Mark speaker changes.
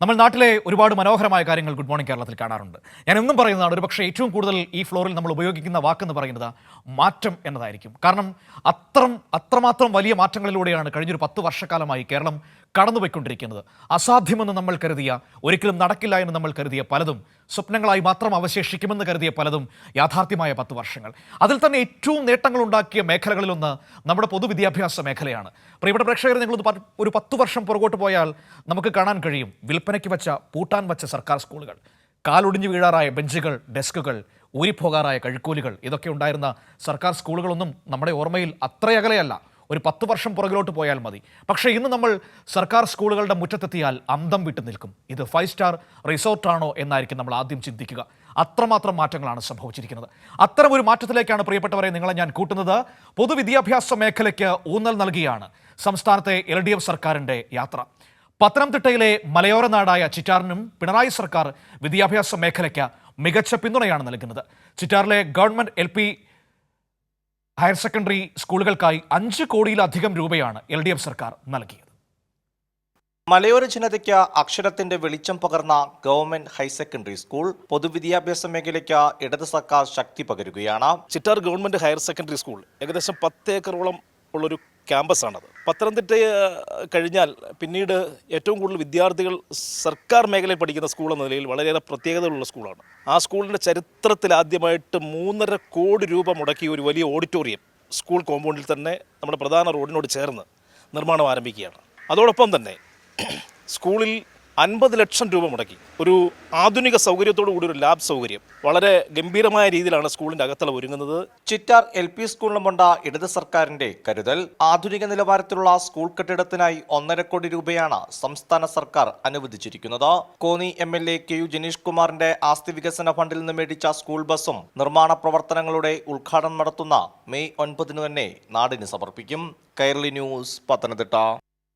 Speaker 1: നമ്മൾ നാട്ടിലെ ഒരുപാട് മനോഹരമായ കാര്യങ്ങൾ ഗുഡ് മോർണിംഗ് കേരളത്തിൽ കാണാറുണ്ട്. ഞാൻ എന്നും പറയുന്നതാണ്, ഒരുപക്ഷേ ഏറ്റവും കൂടുതൽ ഈ ഫ്ലോറിൽ നമ്മൾ ഉപയോഗിക്കുന്ന വാക്കെന്ന് പറയുന്നത് മാറ്റം എന്നതായിരിക്കും. കാരണം അത്രമാത്രം വലിയ മാറ്റങ്ങളിലൂടെയാണ് കഴിഞ്ഞൊരു 10 വർഷക്കാലമായി കേരളം കടന്നുപോയിക്കൊണ്ടിരിക്കുന്നത്. അസാധ്യമെന്ന് നമ്മൾ കരുതിയ, ഒരിക്കലും നടക്കില്ല എന്ന് നമ്മൾ കരുതിയ പലതും, സ്വപ്നങ്ങളായി മാത്രം അവശേഷിക്കുമെന്ന് കരുതിയ പലതും യാഥാർത്ഥ്യമായ 10 വർഷങ്ങൾ. അതിൽ തന്നെ ഏറ്റവും നേട്ടങ്ങളുണ്ടാക്കിയ മേഖലകളിലൊന്ന് നമ്മുടെ പൊതുവിദ്യാഭ്യാസ മേഖലയാണ്. പ്രിയപ്പെട്ട പ്രേക്ഷകർ, നിങ്ങളൊന്ന് ഒരു 10 വർഷം പുറകോട്ട് പോയാൽ നമുക്ക് കാണാൻ കഴിയും വിൽപ്പനയ്ക്ക് വെച്ച, പൂട്ടാൻ വെച്ച സർക്കാർ സ്കൂളുകൾ, കാലൊടിഞ്ഞു വീഴാറായ ബെഞ്ചുകൾ, ഡെസ്കുകൾ, ഊരിപ്പോകാറായ കഴുക്കോലുകൾ, ഇതൊക്കെ ഉണ്ടായിരുന്ന സർക്കാർ സ്കൂളുകളൊന്നും നമ്മുടെ ഓർമ്മയിൽ അത്രയകലെയല്ല. ഒരു 10 വർഷം പുറകിലോട്ട് പോയാൽ മതി. പക്ഷേ ഇന്ന് നമ്മൾ സർക്കാർ സ്കൂളുകളുടെ മുറ്റത്തെത്തിയാൽ അന്തം വിട്ടു നിൽക്കും. ഇത് 5 സ്റ്റാർ റിസോർട്ടാണോ എന്നായിരിക്കും നമ്മൾ ആദ്യം ചിന്തിക്കുക. അത്രമാത്രം മാറ്റങ്ങളാണ് സംഭവിച്ചിരിക്കുന്നത്. അത്തരമൊരു മാറ്റത്തിലേക്കാണ് പ്രിയപ്പെട്ടവരെ നിങ്ങളെ ഞാൻ കൂട്ടുന്നത്. പൊതുവിദ്യാഭ്യാസ മേഖലയ്ക്ക് ഊന്നൽ നൽകിയാണ് സംസ്ഥാനത്തെ LDF സർക്കാരിൻ്റെ യാത്ര. പത്തനംതിട്ടയിലെ മലയോര നാടായ ചിറ്റാറിനും പിണറായി സർക്കാർ വിദ്യാഭ്യാസ മേഖലയ്ക്ക് മികച്ച പിന്തുണയാണ് നൽകുന്നത്. ചിറ്റാറിലെ ഗവൺമെൻറ് LP ഹയർ സെക്കൻഡറി സ്കൂളുകൾക്കായി 5 കോടിയിലധികം രൂപയാണ് LDF സർക്കാർ നൽകിയത്.
Speaker 2: മലയോര ജനതയ്ക്ക് അക്ഷരത്തിന്റെ വെളിച്ചം പകർന്ന ഗവൺമെന്റ് ഹയർ സെക്കൻഡറി സ്കൂൾ പൊതുവിദ്യാഭ്യാസ മേഖലയ്ക്ക് ഇടത് സർക്കാർ ശക്തി പകരുകയാണ്.
Speaker 3: Chittar government higher secondary school ഏകദേശം 10 ഏക്കറോളം ഉള്ളൊരു ക്യാമ്പസാണത്. പത്തനംതിട്ട കഴിഞ്ഞാൽ പിന്നീട് ഏറ്റവും കൂടുതൽ വിദ്യാർത്ഥികൾ സർക്കാർ മേഖലയിൽ പഠിക്കുന്ന സ്കൂൾ എന്ന നിലയിൽ വളരെയേറെ പ്രത്യേകതകളുള്ള സ്കൂളാണ്. ആ സ്കൂളിൻ്റെ ചരിത്രത്തിൽ ആദ്യമായിട്ട് 3.5 കോടി രൂപ മുടക്കി ഒരു വലിയ ഓഡിറ്റോറിയം സ്കൂൾ കോമ്പൗണ്ടിൽ തന്നെ നമ്മുടെ പ്രധാന റോഡിനോട് ചേർന്ന് നിർമ്മാണം ആരംഭിക്കുകയാണ്. അതോടൊപ്പം തന്നെ സ്കൂളിൽ 50 ലക്ഷം രൂപ മുടക്കി ഒരു ആധുനിക സൗകര്യത്തോടു കൂടി ഒരു ലാബ് സൗകര്യം വളരെ ഗംഭീരമായ രീതിയിലാണ് സ്കൂളിന്റെ അകത്തള ഒരുങ്ങുന്നത്.
Speaker 2: ചിറ്റാർ LP സ്കൂളിനുമുണ്ട് ഇടത് സർക്കാരിന്റെ കരുതൽ. ആധുനിക നിലവാരത്തിലുള്ള സ്കൂൾ കെട്ടിടത്തിനായി 1.5 കോടി രൂപയാണ് സംസ്ഥാന സർക്കാർ അനുവദിച്ചിരിക്കുന്നത്. കോന്നി MLA KU ജനീഷ് കുമാറിന്റെ ആസ്തി വികസന ഫണ്ടിൽ നിന്ന് മേടിച്ച സ്കൂൾ ബസും നിർമ്മാണ പ്രവർത്തനങ്ങളുടെ ഉദ്ഘാടനം നടത്തുന്ന മെയ് 9 തന്നെ നാടിന് സമർപ്പിക്കും. കൈരളി ന്യൂസ്, പത്തനംതിട്ട.